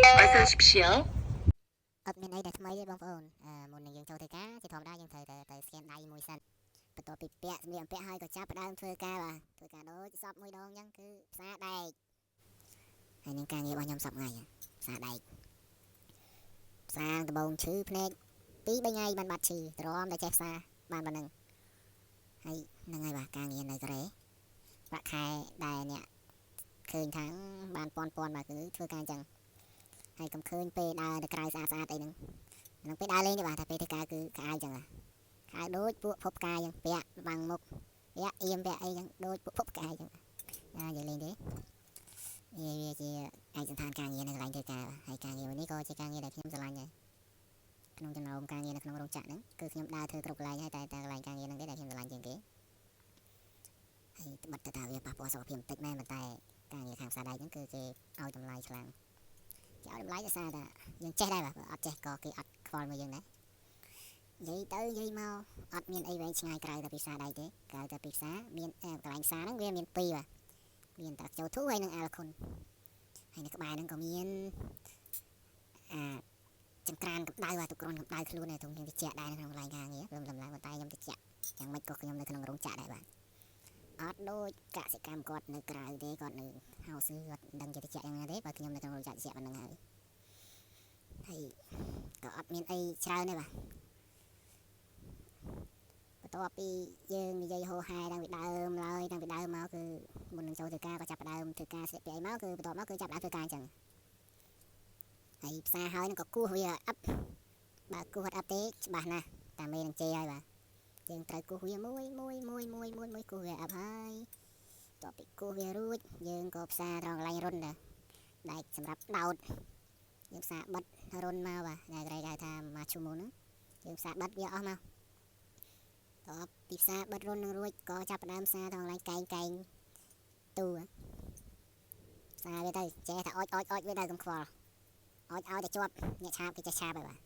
어서 오십시오. អត់មានអីដែលថ្មីទេបងប្អូនមុននឹងយើងចូលធ្វើការជាធម្មតាយើងត្រូវទៅ scan ដៃមួយសិនបន្ទាប់ពីពាក់សម្លៀកបំពាក់ហើយក៏ចាប់ផ្ដើមធ្វើការបាទធ្វើការដូចសពមួយដងអញ្ចឹងគឺផ្សារដែកហើយនឹងការងាររបស់ខ្ញុំសប្ថ្ងៃផ្សារដែកផ្សារដំបងឈឺភ្នែក2 3ថ្ងៃបានបាត់ឈឺទ្រាំតែចេះផ្សារបានប៉ុណ្ណឹងហើយហ្នឹងហើយបាទការងារនៅកូរ៉េប្រាក់ខែដែលអ្នកឃើញថាបានពាន់បាទគឺធ្វើការអញ្ចឹងហើយកុំឃើញពេលដើរទៅក្រៅស្អាតអីហ្នឹងនឹងពេលដើរលេងទេបាទតែពេលធ្វើការគឺក្អៅអញ្ចឹងក្អៅដូចពួកភពផ្កាយអញ្ចឹងពាក់បាំងមុខពាក់អៀមពាក់អីអញ្ចឹងដូចពួកភពផ្កាយអញ្ចឹងយើងលេងទេវាជាឯកសណ្ឋានការងារនៅកន្លែងធ្វើការហើយការងារនេះក៏ជាការងារដែលខ្ញុំស្រឡាញ់ដែរក្នុងចំណោមការងារនៅក្នុងរោងចក្រហ្នឹងគឺខ្ញុំដើរធ្វើគ្រប់កន្លែងហើយតែកន្លែងការងារហ្នឹងទេដែលខ្ញុំស្រឡាញ់ជាងគេហើយត្បិតតែថាវាប៉ះពាល់សុខភាពបន្តិចមែនប៉ុន្តែការងារខាងផ្សារដែកហ្នឹងគឺគេឲ្យតម្លៃខ្លាំងគេឲ្យតម្លៃដោយសារតែយើងចេះដែរបាទអត់ចេះក៏គេអត់ខ្វល់មកយើងដែរនិយាយទៅនិយាយមកអត់មានអីវែងឆ្ងាយក្រៅតែពីផ្សារដែកទេក្រៅតែពីផ្សារមានកន្លែងផ្សារហ្នឹងវាមាន2បាទមានតាចូលធូហើយនិងអាលខុនហើយនៅក្បែរហ្នឹងក៏មានចង្ក្រានកម្ដៅបាទទុកគ្រាន់កម្ដៅខ្លួនឯងខ្ញុំតិចដែរនៅក្នុងកន្លែងការងារព្រមតម្លៃតែខ្ញុំតិចយ៉ាងម៉េចក៏ខ្ញុំនៅក្នុងរោងចក្រដែរបាទអត់ដូចកសិកម្មគាត់នៅក្រៅទេគាត់នៅហៅស៊ឺគាត់មិនដឹងជាតិចយ៉ាងណាទេបើខ្ញុំនៅក្នុងរោងចក្រតិចប៉ុណ្្នឹងហើយក៏អត់មានអីច្រើនទេបាទបន្ទាប់ពីយើងនិយាយហោហែតាំងពីដើមឡើយតាំងពីដើមមកគឺមុននឹងចូលធ្វើការក៏ចាប់ផ្ដើមធ្វើការស្លៀកពាក់អីមកគឺបន្ទាប់មកគឺចាប់ផ្ដើមធ្វើការអញ្ចឹងហើយផ្សារហើយនឹងក៏គោះវាអឹបបើគោះអត់អឹបទេច្បាស់ណាស់តាមេនឹងជេរហើយបាទយើងត្រូវគោះវាមួយគោះវាអឹបហើយបន្ទាប់ពីគោះវារួចយើងក៏ផ្សារត្រង់កន្លែងរុនដែកសម្រាប់ដោតយើងផ្សារបិទរុនមកបាទដែលគេហៅថាមកឈូមុនហ្នឹងយើងផ្សារបិទវាអស់មកតបពីផ្សារបិទរុននឹងរួចក៏ចាប់ផ្ដើមផ្សារត្រង់កន្លែងកែងទូផ្សារវាទៅចេះថាអុចវាទៅកុំខ្វល់អុចឲ្យតែជាប់អ្នកឆាបគេចេះឆាបហើយបាទ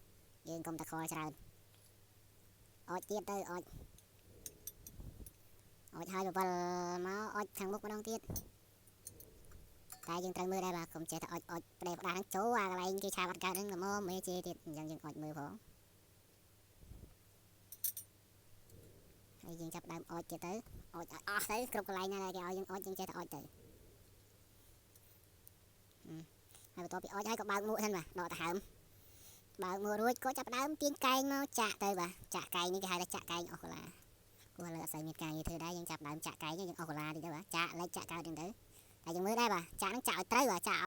យើងកុំតែខ្វល់ច្រើនអុចទៀតទៅអុចហើយបបលមកអុចខាងមុខម្ដងទៀតតែយើងត្រូវមើលដែរបាទកុំចេះតែអុចផ្ដេសផ្ដាស់ចូលអាកន្លែងគេឆាបអត់កើតហ្នឹងល្មមមេជេរទៀតអញ្ចឹងយើងអុចមើលផងហើយយើងចាប់ដើមអុចទៀតទៅអុចឲ្យអស់ទៅគ្រប់កន្លែងណាគេឲ្យយើងអុចយើងចេះតែអុចទៅហើយបន្ទាប់ពីអុចហើយក៏បើកមួកសិនបាទដកដង្ហើមបើកមួករួចក៏ចាប់ដើមទាញកែងមកចាក់ទៅបាទចាក់កែងនេះគេហៅថាចាក់កែងអស់កន្លាព្រោះឥឡូវអត់សូវមានការងារធ្វើដែរយើងចាប់ដើមចាក់កែងយើងអស់កន្លាតិចទៅបាទចាក់លិចចាក់កើតហ្នឹងទៅតែយើងមើលដែរបាទចាក់ហ្នឹងចាក់ឲ្យត្រូវបាទចាក់